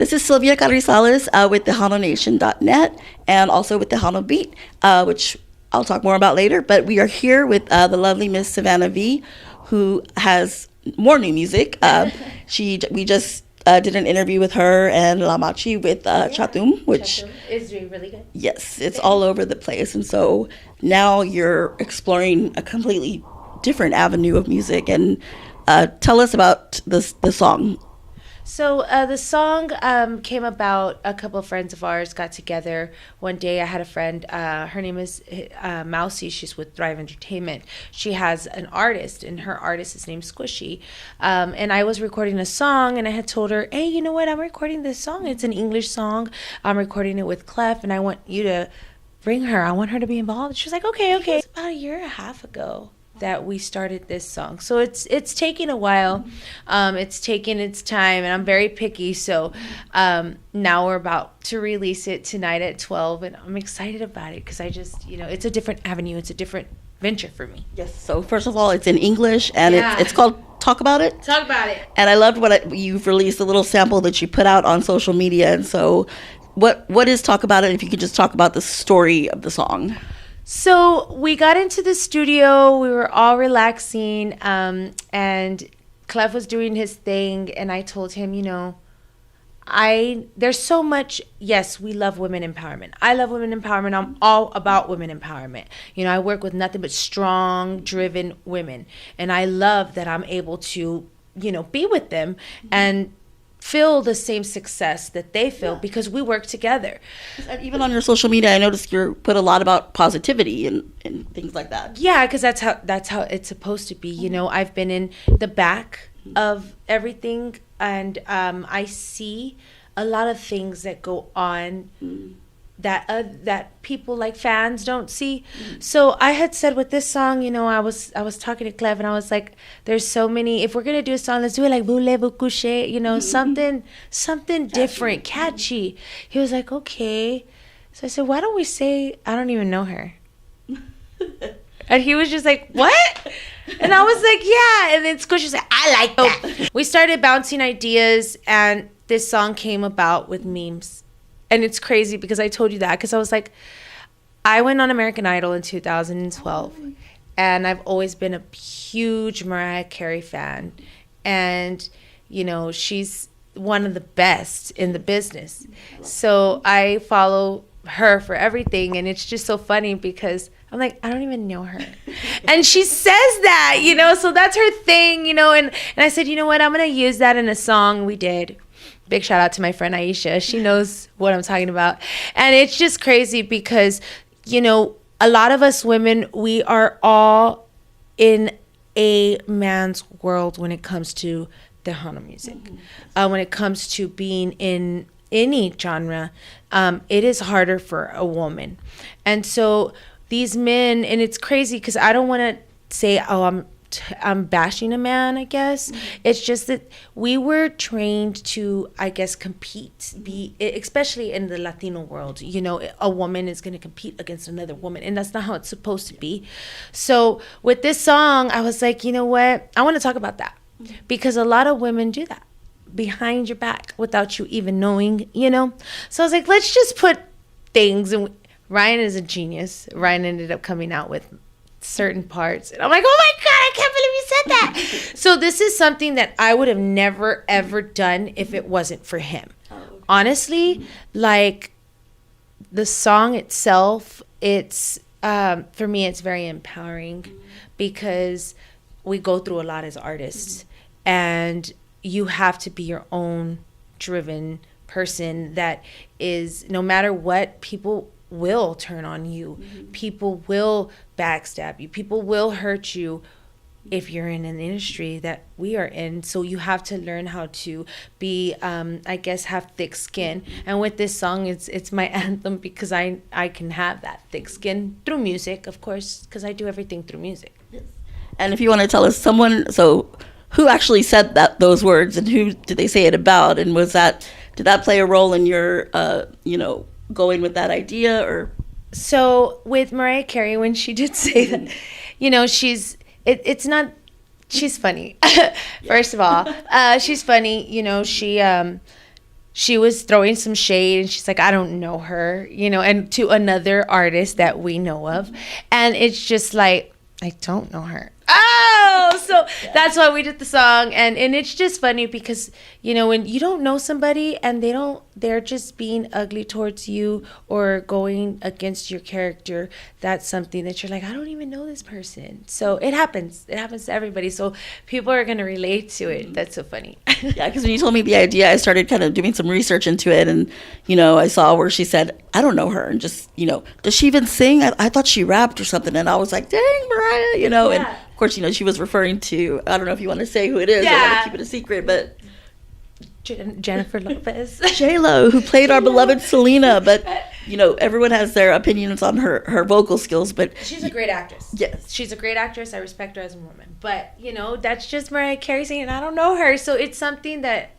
This is Sylvia Carrizales with TejanoNation.net and also with Tejano Beat, which I'll talk more about later. But we are here with the lovely Miss Savannah V, who has more new music. We just did an interview with her and La Machi with Chatum, which is doing really good. Yes, it's all over the place. And so now you're exploring a completely different avenue of music. And tell us about the song. So the song came about. A couple of friends of ours got together one day. I had a friend, her name is Mousy. She's with Thrive Entertainment. She has an artist, and her artist is named Squishy. And I was recording a song, and I had told her, hey, you know what? I'm recording this song. It's an English song. I'm recording it with Clef, and I want you to bring her. I want her to be involved. She was like, okay. It was about a year and a half ago that we started this song, so it's taking a while. It's taking its time, and I'm very picky. So now we're about to release it tonight at 12, and I'm excited about it because I just, it's a different avenue. It's a different venture for me. Yes. So first of all, it's in English, and it's called Talk About It. Talk About It. And I loved you've released a little sample that you put out on social media. And so, what is Talk About It? If you could just talk about the story of the song. So we got into the studio, we were all relaxing, and Clef was doing his thing, and I told him, there's so much, yes, we love women empowerment. I love women empowerment. I'm all about women empowerment. I work with nothing but strong, driven women, and I love that I'm able to, be with them and feel the same success that they feel because we work together. And even on your social media, I noticed you put a lot about positivity and things like that. Yeah, because that's how it's supposed to be. I've been in the back of everything, and I see a lot of things that go on that people like fans don't see. So I had said with this song, I was talking to Clef, and I was like, there's so many, if we're gonna do a song, let's do it like voulez-vous coucher, something different, catchy. He was like, okay. So I said, why don't we say I don't even know her? And he was just like, what? And I was like, yeah. And then Squishy said, I like that. We started bouncing ideas, and this song came about with memes. And it's crazy because I told you that because I was like, I went on American Idol in 2012, and I've always been a huge Mariah Carey fan. And, she's one of the best in the business. So I follow her for everything. And it's just so funny because I'm like, I don't even know her. And she says that, so that's her thing, and I said, you know what, I'm going to use that in a song. We did. Big shout out to my friend Aisha. She knows what I'm talking about. And it's just crazy because, a lot of us women, we are all in a man's world when it comes to Tejano music. When it comes to being in any genre, it is harder for a woman. And so these men, and it's crazy because I don't want to say, I'm bashing a man, I guess. It's just that we were trained to, I guess, compete, especially in the Latino world. A woman is going to compete against another woman, and that's not how it's supposed to be. So with this song, I was like, you know what? I want to talk about that because a lot of women do that behind your back without you even knowing, So I was like, let's just put things. And Ryan is a genius. Ryan ended up coming out with certain parts, and I'm like, oh my God, I can't believe you said that. So this is something that I would have never ever done if it wasn't for him. Honestly, like the song itself, it's for me, it's very empowering because we go through a lot as artists, and you have to be your own driven person that is, no matter what, people will turn on you. People will backstab you. People will hurt you if you're in an industry that we are in. So you have to learn how to be, I guess, have thick skin. And with this song, it's my anthem because I can have that thick skin through music, of course, because I do everything through music. Yes. And if you want to tell us who actually said those words, and who did they say it about, and did that play a role in your going with that idea? Or so with Mariah Carey, when she did say that, it's not, she's funny. First of all, she's funny. she was throwing some shade, and she's like, I don't know her, and to another artist that we know of. And it's just like, I don't know her. Oh, so that's why we did the song. And it's just funny because, when you don't know somebody and they're just being ugly towards you or going against your character, that's something that you're like, I don't even know this person. So it happens to everybody. So people are going to relate to it. That's so funny. Yeah, because when you told me the idea, I started kind of doing some research into it, and I saw where she said, I don't know her, and just, does she even sing? I thought she rapped or something, and I was like, dang, Mariah, Yeah. And of course, she was referring to, I don't know if you want to say who it is, or want to keep it a secret, but Jennifer Lopez. J-Lo, who played our beloved Selena, but everyone has their opinions on her vocal skills, but she's a great actress. Yes, she's a great actress. I respect her as a woman, but that's just Mariah Carey saying, I don't know her, so it's something that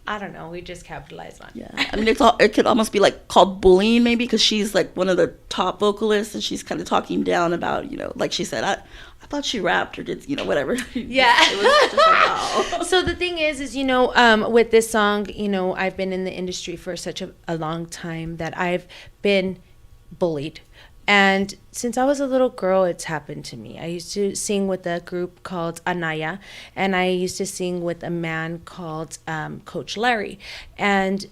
I don't know, we just capitalize on. Yeah, I mean, it could almost be like called bullying, maybe, because she's like one of the top vocalists, and she's kind of talking down about, like she said, I thought she rapped or did, whatever. Yeah. It was just like, wow. So the thing is with this song, I've been in the industry for such a long time that I've been bullied. And since I was a little girl, it's happened to me. I used to sing with a group called Anaya, and I used to sing with a man called Coach Larry. And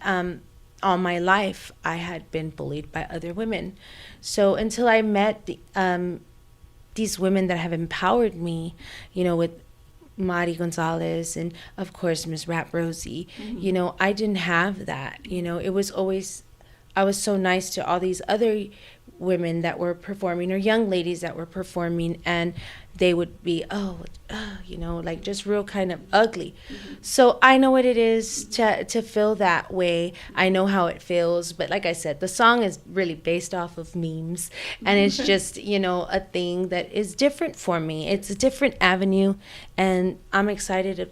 all my life, I had been bullied by other women. So until I met these women that have empowered me, with Mari Gonzalez and, of course, Miss Rap Rosie, I didn't have that. It was always, I was so nice to all these other women that were performing, or young ladies that were performing, and they would be like just real kind of ugly. So I know what it is to feel that way. I know how it feels, but like I said, the song is really based off of memes, and it's just a thing that is different for me. It's a different avenue, and I'm excited of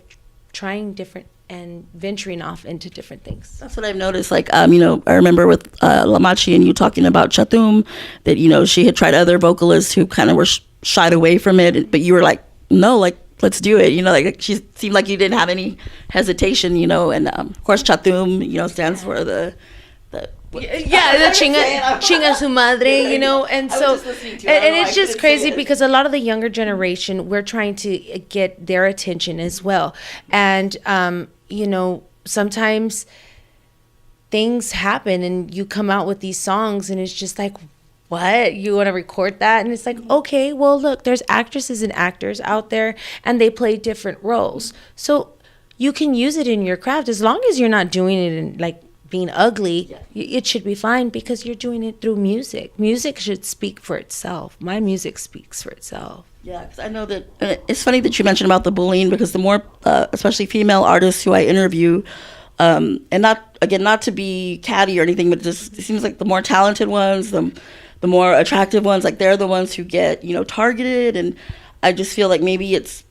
trying different and venturing off into different things. That's what I've noticed. Like, I remember with Lamachi and you talking about Chatum, that, she had tried other vocalists who kind of were shied away from it. But you were like, no, like, let's do it. Like, she seemed like you didn't have any hesitation, and of course, Chatum, stands for the chinga su madre, and so and it's just crazy because a lot of the younger generation, we're trying to get their attention as well, and sometimes things happen and you come out with these songs and it's just like, what, you want to record that? And it's like, okay, well, look, there's actresses and actors out there and they play different roles, so you can use it in your craft as long as you're not doing it in like being ugly. It should be fine because you're doing it through music. Music should speak for itself. My music speaks for itself. Yeah, because I know that it's funny that you mentioned about the bullying, because the more, especially female artists who I interview, and not to be catty or anything, but just it seems like the more talented ones, the more attractive ones, like they're the ones who get targeted, and I just feel like maybe it's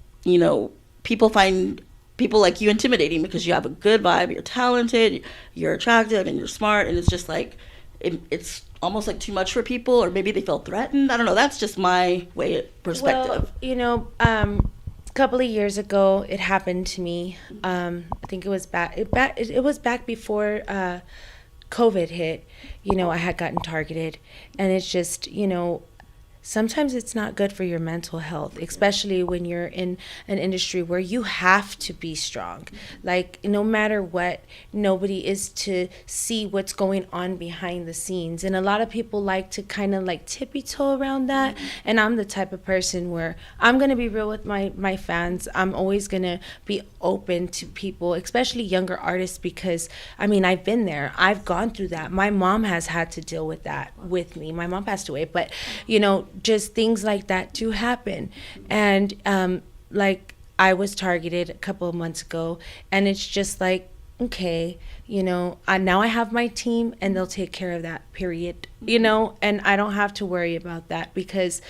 people find people like you intimidating because you have a good vibe, you're talented, you're attractive, and you're smart, and it's just like it's almost like too much for people, or maybe they feel threatened. I don't know. That's just my perspective. Well, a couple of years ago, it happened to me. I think it was back. It was back before COVID hit. I had gotten targeted, and it's just sometimes it's not good for your mental health, especially when you're in an industry where you have to be strong. Like, no matter what, nobody is to see what's going on behind the scenes. And a lot of people like to kind of like tippy-toe around that. And I'm the type of person where I'm going to be real with my fans. I'm always going to be open to people, especially younger artists, because, I've been there. I've gone through that. My mom has had to deal with that with me. My mom passed away, but, just things like that do happen. And like I was targeted a couple of months ago, and it's just like, okay, now I have my team and they'll take care of that, period, and I don't have to worry about that because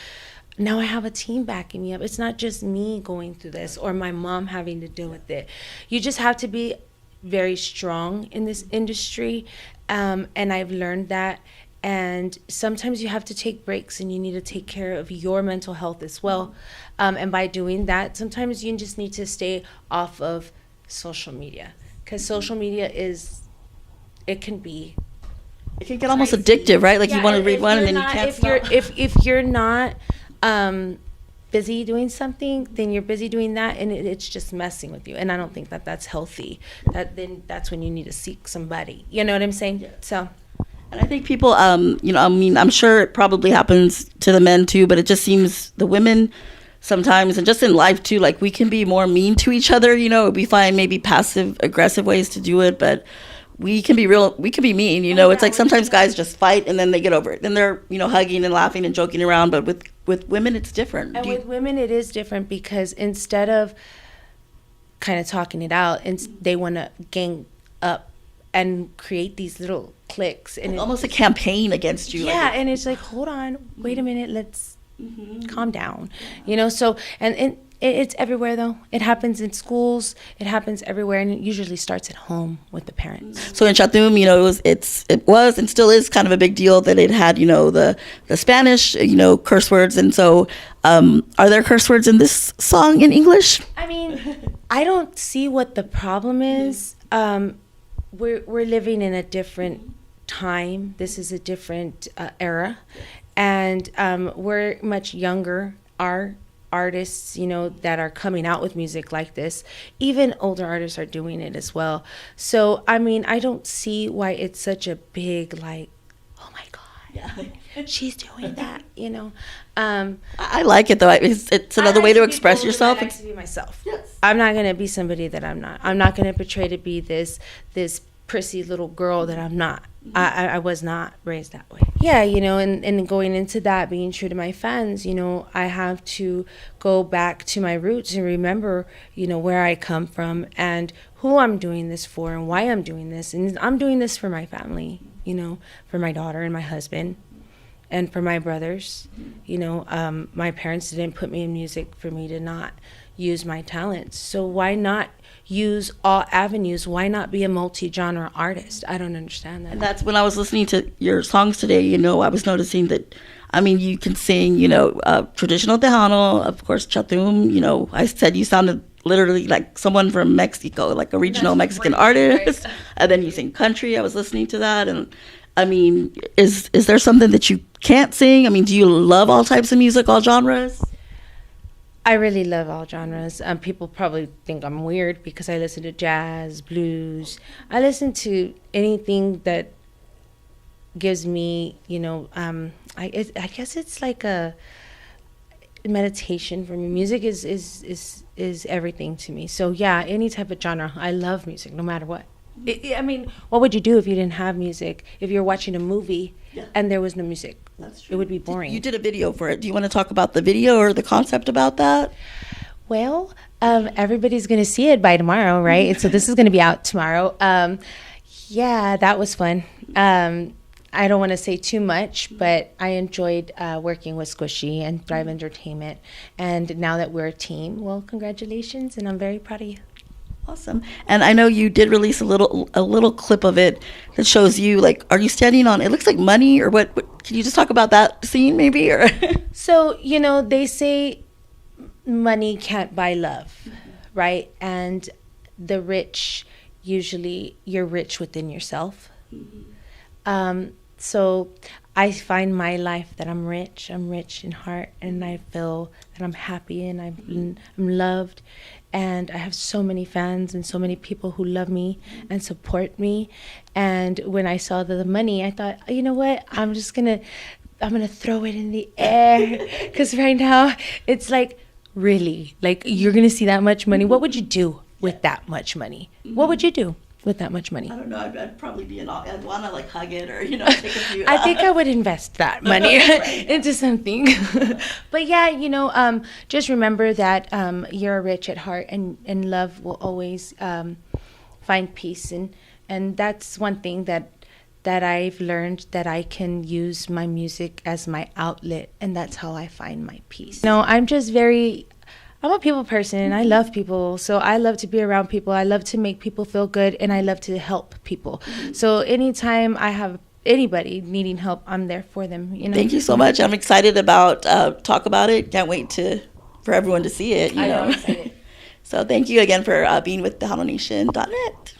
now I have a team backing me up. It's not just me going through this or my mom having to deal with it. You just have to be very strong in this industry, and I've learned that. And sometimes you have to take breaks and you need to take care of your mental health as well. And by doing that, sometimes you just need to stay off of social media, because social media is it can be. It can get almost addictive, right? Like you want to read one and then you can't stop. If you're not busy doing something, then you're busy doing that, and it's just messing with you. And I don't think that that's healthy. That's when you need to seek somebody. You know what I'm saying? Yeah. So. And I think people, you know, I mean, I'm sure it probably happens to the men too, but it just seems the women sometimes, and just in life too, like we can be more mean to each other. You know, we find maybe passive aggressive ways to do it, but we can be mean, you know. It's like sometimes guys just fight and then they get over it. Then they're, you know, hugging and laughing and joking around. But with women, it's different. And with women, it is different because instead of kind of talking it out, and they want to gang up and create these little cliques. And like almost a campaign against you. Yeah, and it's like, hold on, wait a minute, let's calm down. You know, so, and it's everywhere though. It happens in schools. It happens everywhere, and it usually starts at home with the parents. So in Chatham, you know, it was and still is kind of a big deal that it had, you know, the Spanish, you know, curse words, and so are there curse words in this song in English? I mean, I don't see what the problem is. We're living in a different time. This is a different era, and we're much younger. Our artists, you know, that are coming out with music like this, even older artists are doing it as well. So I mean, I don't see why it's such a big, like, oh my god, she's doing that, you know. I like it though. It's another way to express yourself. I like to be myself. Yes. I'm not gonna be somebody that I'm not. I'm not gonna portray to be this prissy little girl that I'm not. I was not raised that way. Yeah, you know, and going into that, being true to my fans, you know, I have to go back to my roots and remember, you know, where I come from and who I'm doing this for and why I'm doing this. And I'm doing this for my family, you know, for my daughter and my husband and for my brothers. You know, my parents didn't put me in music for me to not use my talents. So why not use all avenues? Why not be a multi-genre artist? I don't understand that. And that's when I was listening to your songs today, you know, I was noticing that, I mean, you can sing, you know, traditional Tejano, of course, Chatham, you know, I said you sounded literally like someone from Mexico, like a regional Mexican artist. Right? And then you sing country. I was listening to that. And I mean, is there something that you can't sing? I mean, do you love all types of music, all genres? I really love all genres. People probably think I'm weird because I listen to jazz, blues. I listen to anything that gives me, you know, I guess it's like a meditation for me. Music is everything to me. So yeah, any type of genre. I love music, no matter what. I mean, what would you do if you didn't have music? If you're watching a movie and there was no music? That's true. It would be boring. You did a video for it. Do you want to talk about the video or the concept about that? Well, everybody's going to see it by tomorrow, right? So this is going to be out tomorrow. Yeah, that was fun. I don't want to say too much, but I enjoyed working with Squishy and Thrive Entertainment. And now that we're a team, well, congratulations, and I'm very proud of you. Awesome. And I know you did release a little clip of it that shows you, like, are you standing on, it looks like money or what can you just talk about that scene maybe? Or So, you know, they say money can't buy love, right? And the rich, usually you're rich within yourself. So I find my life that I'm rich in heart, and I feel that I'm happy and I'm loved. And I have so many fans and so many people who love me and support me. And when I saw the money, I thought, you know what? I'm gonna throw it in the air. Because right now, it's like, really? Like, you're going to see that much money? What would you do with that much money? What would you do with that much money? I don't know. I'd probably I'd want to, like, hug it or, you know, take a few. I think I would invest that money into something. But yeah, you know, just remember that you're rich at heart, and love will always find peace. And that's one thing that I've learned, that I can use my music as my outlet, and that's how I find my peace. No, I'm a people person, and I love people. So I love to be around people. I love to make people feel good, and I love to help people. So anytime I have anybody needing help, I'm there for them. You know. Thank you so much. I'm excited about talk about it. Can't wait for everyone to see it. You know. I'm excited. So thank you again for being with TejanoNation.net.